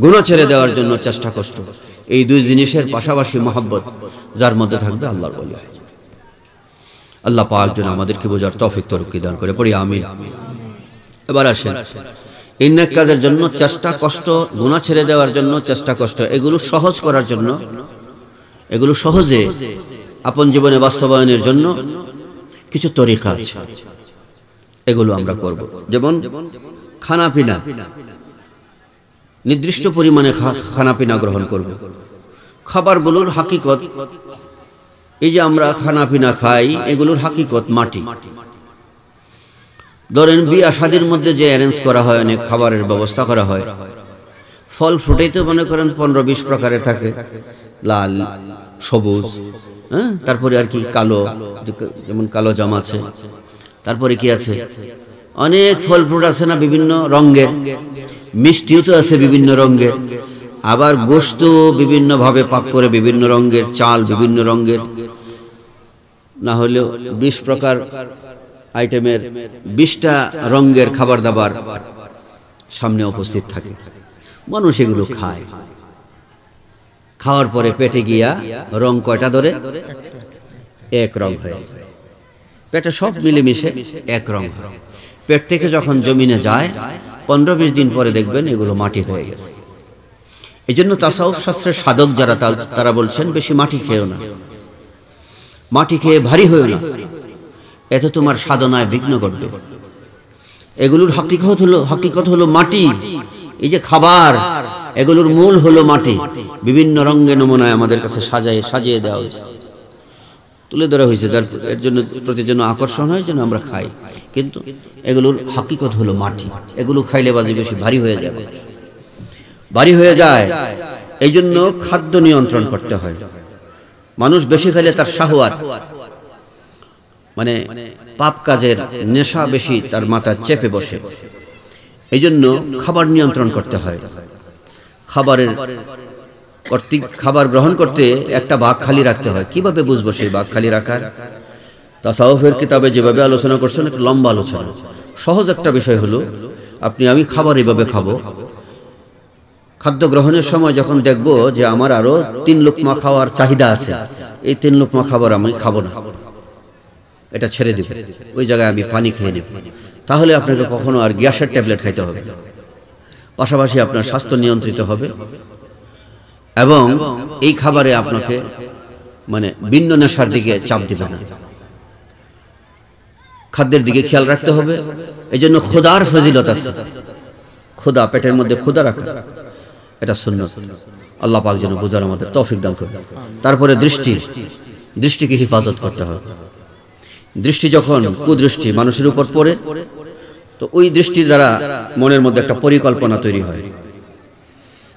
[SPEAKER 1] গুনাহ ছেড়ে দেওয়ার জন্য চেষ্টা কষ্ট, এই দুই জিনিসের পাশাপাশি মহব্বত যার মধ্যে থাকবে আল্লাহর ওলি হয়ে যাবে। আল্লাহ পাক যেন আমাদেরকে বোঝার তৌফিক তরক্কি দান করে, পড়ি আমিন। এবার আসেন, এই নেক কাজের জন্য চেষ্টা কষ্ট, গুনাহ ছেড়ে দেওয়ার জন্য চেষ্টা কষ্ট, এগুলো সহজ করার জন্য, এগুলো সহজে আপন জীবনে বাস্তবায়নের জন্য কিছু তরিকা আছে, এগুলো আমরা করব। যেমন খানাপিনা, নির্দিষ্ট পরিমাণে খানাপিনা গ্রহণ করব। খাবারগুলোর হাকিকত, এই যে আমরা খানাপিনা খাই, এগুলোর হাকিকত মাটি। ধরেন বিয়া শাদীর মধ্যে যে অ্যারেঞ্জ করা হয়, অনেক খাবারের ব্যবস্থা করা হয়, ফল ফ্রুটেই তো মনে করেন 15-20 প্রকারের থাকে, লাল, সবুজ, হ্যাঁ, তারপরে আর কি কালো, যেমন কালো জাম আছে, তারপরে কি আছে, অনেক ফল ফ্রুট আছে না বিভিন্ন রঙের, মিষ্টিও তো আছে বিভিন্ন রঙের, আবার গোশত বিভিন্ন ভাবে পাক করে বিভিন্ন রঙের, চাল বিভিন্ন রঙের, না হলেও 20 প্রকার আইটেমের 20টা রঙের খাবার দাবার সামনে উপস্থিত থাকে। মানুষ এগুলো খায়, খাওয়ার পরে পেটে গিয়া রং কয়টা ধরে, এক রং হয়ে যায়, পেটে সব মিলেমিশে এক রং হয়। পেট থেকে যখন জমিনে যায় 15-20 দিন পরে দেখবেন এগুলো মাটি হয়ে গেছে। এই জন্য তাসাউফ শাস্ত্রের সাধক যারা, তারা বলছেন বেশি মাটি খেয়েও না, মাটি খেয়ে ভারী হয়েও না, এতে তোমার সাধনায় বিঘ্ন ঘটবে। এগুলোর হাকিকত হলো মাটি। এই যে খাবার, এগুলোর মূল হলো মাটি। বিভিন্ন রঙে নমুনায় আমাদের কাছে সাজিয়ে দেওয়া হয়েছে, তুলে ধরা হয়েছে, যার এর জন্য প্রতি জন্য আকর্ষণ হয়, যেন আমরা খাই। কিন্তু এগুলোর হাকিকত হলো মাটি। এগুলো খাইলে বাজি বেশি ভারী হয়ে যায়। এই জন্য খাদ্য নিয়ন্ত্রণ করতে হয়। মানুষ বেশি খাইলে তার শাহওয়াত, মানে পাপ কাজের নেশা বেশি তার মাথা চেপে বসে। এই জন্য খাবার নিয়ন্ত্রণ করতে হয়। খাবার গ্রহণ করতে একটা ভাগ খালি রাখতে হয়। কিভাবে বুঝবো সেই ভাগ খালি রাখার? তাসাউফের কিতাবে যেভাবে আলোচনা করছেন, একটা লম্বা আলোচনা। সহজ একটা বিষয় হলো, আমি খাবার এইভাবে খাবো। খাদ্য গ্রহণের সময় যখন দেখবো যে আমার আরো 3 লোকমা খাওয়ার চাহিদা আছে, এই 3 লোকমা খাবার আমি খাবো না, এটা ছেড়ে দিব, ওই জায়গায় আমি পানি খেয়ে নেব। তাহলে আপনাকে কখনো আর গ্যাসের ট্যাবলেট খাইতে হবে না। পাশাপাশি আপনার স্বাস্থ্য নিয়ন্ত্রিত হবে এবং এই খাবারে আপনাকে মানে ভিন্ন নেশার দিকে চাপ দিবে না। খাদ্যের দিকে খেয়াল রাখতে হবে। এই জন্য খোদার ফজিলত আছে। খোদা, পেটের মধ্যে খোদা রাখা, এটা সুন্নাত। আল্লাহ পাক যেন বুঝার আমাদের তৌফিক দান করেন। তারপরে দৃষ্টিকে হেফাজত করতে হবে। দৃষ্টি যখন কুদৃষ্টি মানুষের উপর পড়ে, তো ওই দৃষ্টির দ্বারা মনের মধ্যে একটা পরিকল্পনা তৈরি হয়।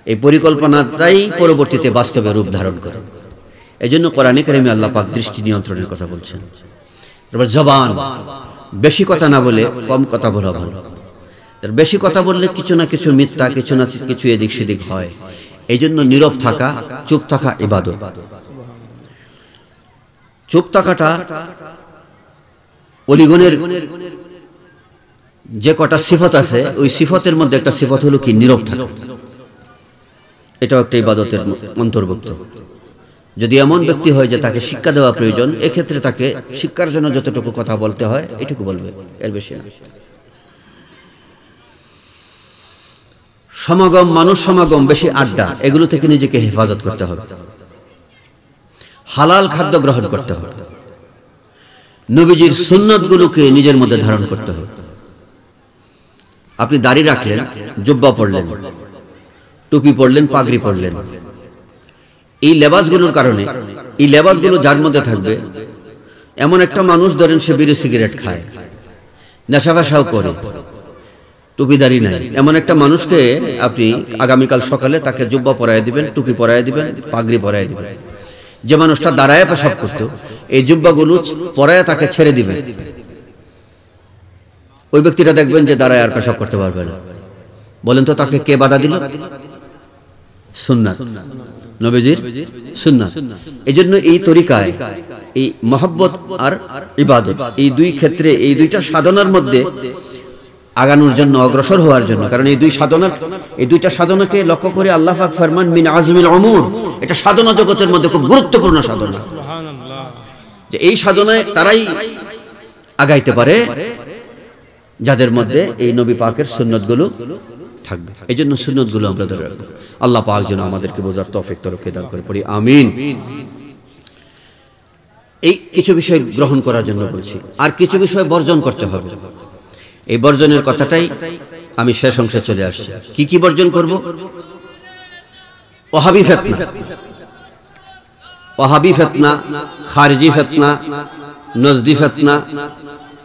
[SPEAKER 1] এই পরিকল্পনাটাই পরবর্তীতে বাস্তবে রূপ ধারণ করে। এই জন্য কোরআনে কারিমে আল্লাহ পাক দৃষ্টি নিয়ন্ত্রণের কথা বলছেন। তারপর জবান, বেশি কথা না বলে কম কথা বলা ভালো। বেশি কথা বললে কিছু না কিছু মিথ্যা, কিছু না কিছু এদিক সেদিক হয়। এই জন্য নীরব থাকা, চুপ থাকা ইবাদত। চুপ থাকাটা ওলিগণের যে কটা সিফত আছে, ওই সিফতের মধ্যে একটা সিফত হলো কি নীরব থাকা। এটাও একটা ইবাদতের অন্তর্ভুক্ত। যদি এমন ব্যক্তি হয় যে তাকে শিক্ষা দেওয়া প্রয়োজন, এক্ষেত্রে তাকে শিক্ষার জন্য যতটুকু কথা বলতে হয় এটুকু বলবে, এর বেশি না। সমাগম, মানুষ সমাগম, বেশি আড্ডা, এগুলো থেকে নিজেকে হেফাজত করতে হবে। হালাল খাদ্য গ্রহণ করতে হবে। নবীজির সুন্নাতগুলোকে নিজের মধ্যে ধারণ করতে হবে। আপনি দাড়ি রাখলেন, জুব্বা পরলেন, টুপি পরলেন, পাগড়ি পরলেন, এই লেবাসগুলোর কারণে, এই লেবাসগুলো যার মধ্যে থাকবে, এমন একটা মানুষ ধরেন সে বিড়ি সিগারেট খায়, নেশা ফেশাও করে, টুপিদারি নাই, এমন একটা মানুষকে আপনি আগামীকাল সকালে তাকে জুব্বা পরায় দিবেন, টুপি পরায় দিবেন, পাগড়ি পরায় দিবেন। যে মানুষটা দাঁড়ায় পেশাব করত, এই জুব্বাগুলো পরায় তাকে ছেড়ে দিবেন, ওই ব্যক্তিটা দেখবেন যে দাঁড়ায় আর পেশাব করতে পারবে না। বলেন তো তাকে কে বাধা দিল? সুন্নাত, নবীজির সুন্নাত। এজন্য এই তরিকায় এই মহব্বত আর ইবাদত, এই দুই ক্ষেত্রে, এই দুইটা সাধনার মধ্যে আগানোর জন্য, অগ্রসর হওয়ার জন্য, কারণ এই দুইটা সাধনাকে লক্ষ্য করে আল্লাহ পাক ফরমান মিন আজমিল উমুর, এটা সাধনা জগতের মধ্যে খুব গুরুত্বপূর্ণ সাধনা। যে এই সাধনায় তারাই আগাইতে পারে যাদের মধ্যে এই নবী পাকের সুন্নতগুলো থাকবে। এই জন্য সুন্নতগুলো আমরা ধরে রাখবো। আল্লাহ পাক যেন আমাদেরকে বোঝার তৌফিক দান করে, পড়ি আমিন। এই কিছু বিষয় গ্রহণ করার জন্য বলছি, আর কিছু বিষয় বর্জন করতে হবে। এই বর্জনের কথাটাই আমি শেষ অংশে চলে আসছি। কি কি বর্জন করব? ওয়াহাবি ফিতনা, ওয়াহাবি ফিতনা, খারিজি ফিতনা, নজদি ফিতনা,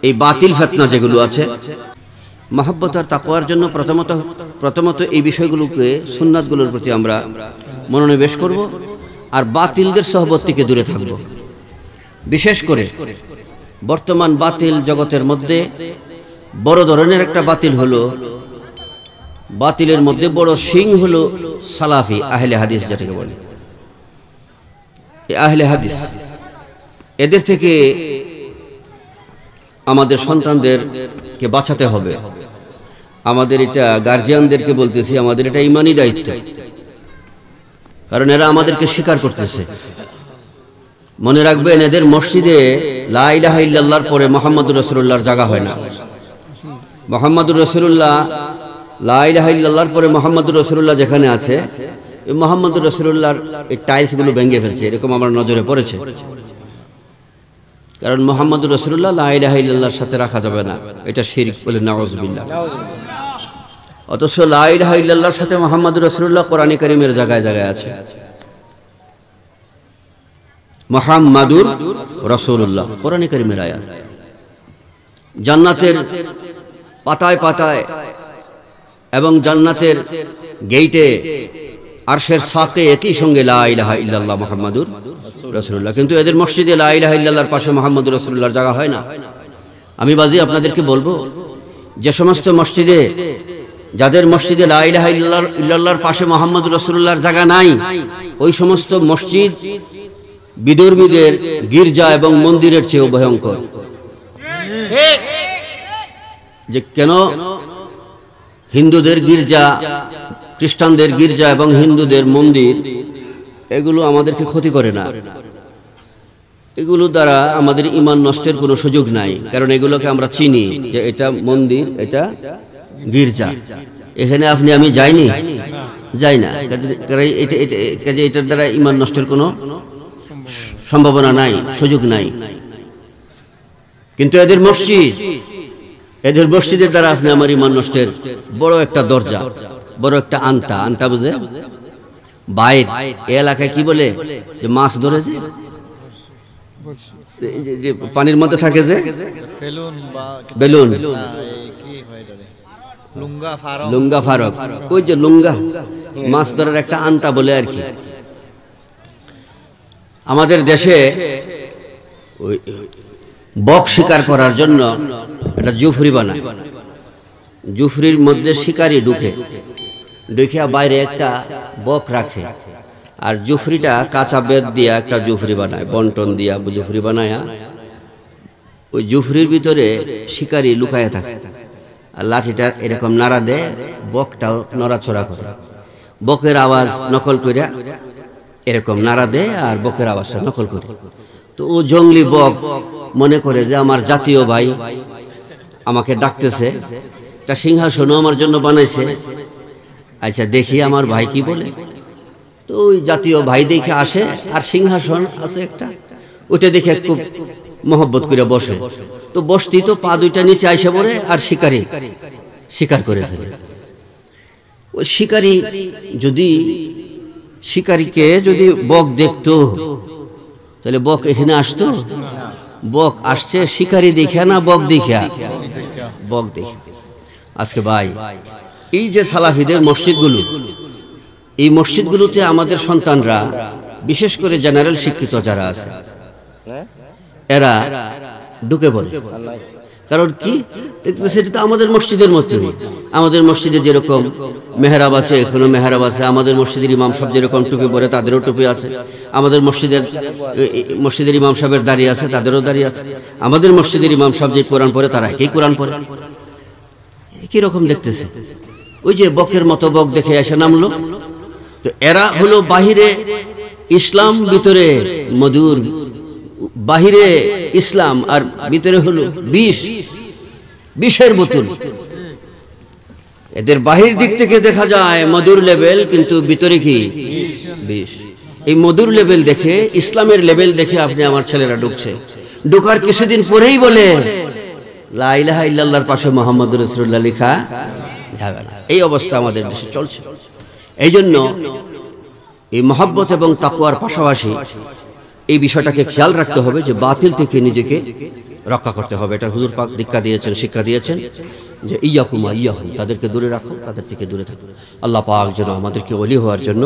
[SPEAKER 1] এই বাতিল ফিতনা যেগুলো আছে, মহব্বত আর তাকওয়ার জন্য প্রথমত এই বিষয়গুলোকে, সুন্নাতগুলোর প্রতি আমরা মনোনিবেশ করব, আর বাতিলদের সহবত থেকে দূরে থাকব। বিশেষ করে বর্তমান বাতিল জগতের মধ্যে বড় ধরনের একটা বাতিল হলো, বাতিলের মধ্যে বড় শিং হলো সালাফি, আহলে হাদিস যেটাকে বলে। আহলে হাদিস, এদের থেকে আমাদের সন্তানদেরকে বাঁচাতে হবে। আমাদের এটা গার্জিয়ানদেরকে বলতেছি, আমাদের এটা ইমানি দায়িত্ব, কারণ এরা আমাদেরকে স্বীকার করতেছে। মনে রাখবেন, এদের মসজিদে লা ইলাহা ইল্লাল্লাহর পরে মুহাম্মদুর রাসূলুল্লাহর জায়গা হয় না। মুহাম্মদুর রাসূলুল্লাহ, লা ইলাহা ইল্লাল্লাহর পরে মুহাম্মদুর রাসূলুল্লাহ যেখানে আছে, এই মুহাম্মদুর রাসূলুল্লাহর এই টাইলসগুলো ভেঙে ফেলছে, এরকম আমার নজরে পড়েছে। কারণ মুহাম্মদুর রাসূলুল্লাহ লা ইলাহা ইল্লাল্লাহর সাথে রাখা যাবে না, এটা শিরক, বলে নাউযুবিল্লাহ। অথচ লা ইলাহা ইল্লাল্লাহর সাথে মুহাম্মদুর রাসূলুল্লাহ কোরআনে কারীমের জায়গায় জায়গায় আছে। মুহাম্মাদুর রাসূলুল্লাহ কোরআনে কারীমের আয়াত। জান্নাতের পাতায় পাতায় এবং জান্নাতের গেইটে, আরশের সাকে একই সঙ্গে লা ইলাহা ইল্লাল্লাহ মুহাম্মাদুর রাসূলুল্লাহ। কিন্তু এদের মসজিদে লা ইলাহা ইল্লাল্লাহর পাশে মুহাম্মাদুর রাসূলুল্লাহর জায়গা হয় না। আমি বাজি আপনাদেরকে বলবো, যে সমস্ত মসজিদে, যাদের মসজিদে লা ইলাহা ইল্লাল্লাহর পাশে মুহাম্মাদুর রাসূলুল্লাহর জায়গা নাই, ওই সমস্ত মসজিদ বিধর্মীদের গির্জা এবং মন্দিরের চেয়েও ভয়ঙ্কর। যে কেন হিন্দুদের গির্জা, খ্রিস্টানদের গির্জা এবং হিন্দুদের মন্দির, এগুলো আমাদেরকে ক্ষতি করে না, এগুলো দ্বারা আমাদের ঈমান নষ্টের কোনো সুযোগ নাই। কারণ এগুলোকে আমরা চিনি যে এটা মন্দির, এটা গির্জা। এখানে আপনি আমি যাইনি, যাই না, কাজে এটার দ্বারা ঈমান নষ্টের কোনো সম্ভাবনা নাই, সুযোগ নাই। কিন্তু এদের মসজিদ, এদের মসজিদের দ্বারা আপনি আমার ঈমান নষ্টের বড় একটা দরজা, বড় একটা আন্তা, আন্তা বুঝে বাইর, এই এলাকায় কি বলে, যে মাছ ধরে যে পানির মধ্যে থাকে, যে বেলুন, লুঙ্গা ফারক, ওই যে লুঙ্গা মাছ ধরার একটা আন্তা বলে আর কি। আমাদের দেশে ওই বক শিকার করার জন্য একটা জুফরি বানায়, জুফরির মধ্যে শিকারি ঢুকে বাইরে একটা বক রাখে, আর জুফরিটা কাঁচা বেত দিয়া একটা জুফরি বানায়, বন্টন দিয়া জুফরি বানায়, ওই জুফরির ভিতরে শিকারি লুকায় থাকে, আর লাঠিটা এরকম নাড়া দেয়, বকটাও নড়াচড়া করে। বকের আওয়াজ নকল করে এরকম নাড়া দেয় আর বকের আওয়াজটা নকল করে। তো ও জঙ্গলি বক মনে করে যে আমার জাতীয় ভাই আমাকে ডাকতেছে, একটা সিংহাসনও আমার জন্য বানাইছে, আচ্ছা দেখি আমার ভাই কি বলে। তো ওই জাতীয় ভাই দেখে আসে, আর সিংহাসন আছে একটা, ওইটা দেখে খুব মহব্বত করে বসে। তো বসতেই তো পা দুইটা নিচে আইসে পড়ে, আর শিকারি শিকার করে ফেলে। ওই শিকারীকে যদি বক দেখতো তাহলে বক এখানে আসতো? বক আসছে শিকারি দেখা না বক দেখা? বক দেখে। আজকে ভাই এই যে সালাফিদের মসজিদগুলো, এই মসজিদগুলোতে আমাদের সন্তানরা, বিশেষ করে জেনারেল শিক্ষিত যারা আছে, এরা ঢুকে পড়ে। কারণ কি? সেটা তো আমাদের মসজিদের মতোই। আমাদের মসজিদে যেরকম মেহরাব আছে, এখনো মেহরাব আছে। আমাদের মসজিদের ইমাম সাহেব যেরকম টুপি পরে, তাদেরও টুপি আছে। আমাদের মসজিদের ইমাম সাহেবের দাঁড়িয়ে আছে, তাদেরও দাঁড়িয়ে আছে। আমাদের মসজিদের ইমাম সাহেব যে কোরআন পড়ে, তারা একই কোরআন পড়ে। একই রকম দেখতেছে। ওই যে বকের মতো বক দেখে এসে নামলো। তো এরা হলো বাহিরে ইসলাম, ভিতরে মধুর। বাহিরে ইসলাম আর ভিতরে হলো বিষের বোতল। এদের বাহির দিক থেকে দেখা যায় মধুর লেভেল, কিন্তু ভিতরে কি বিষ। এই মধুর লেভেল দেখে, ইসলামের লেভেল দেখে আপনি আমার ছেলেরা ঢুকছে। ঢোকার কিছুদিন পরেই বলে লা ইলাহা ইল্লাল্লাহর পাশে মুহাম্মদুর রাসূলুল্লাহ লেখা যাবে না। এই অবস্থা আমাদের দেশে চলছে। এই জন্য এই মহব্বত এবং তাকওয়ার পাশাপাশি এই বিষয়টাকে খেয়াল রাখতে হবে যে বাতিল থেকে নিজেকে রক্ষা করতে হবে। এটা হুজুর পাক দীক্ষা দিয়েছেন, শিক্ষা দিয়েছেন যে ইয়াকুম ইয়াহুম, তাদেরকে দূরে রাখো, তাদের থেকে দূরে থাকো। আল্লাহ পাক যেন আমাদেরকে ওলি হওয়ার জন্য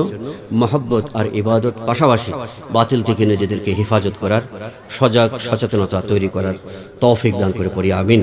[SPEAKER 1] মহব্বত আর ইবাদত পাশাপাশি বাতিল থেকে নিজেদেরকে হেফাজত করার, সজাগ সচেতনতা তৈরি করার তৌফিক দান করে পড়ি, আমিন।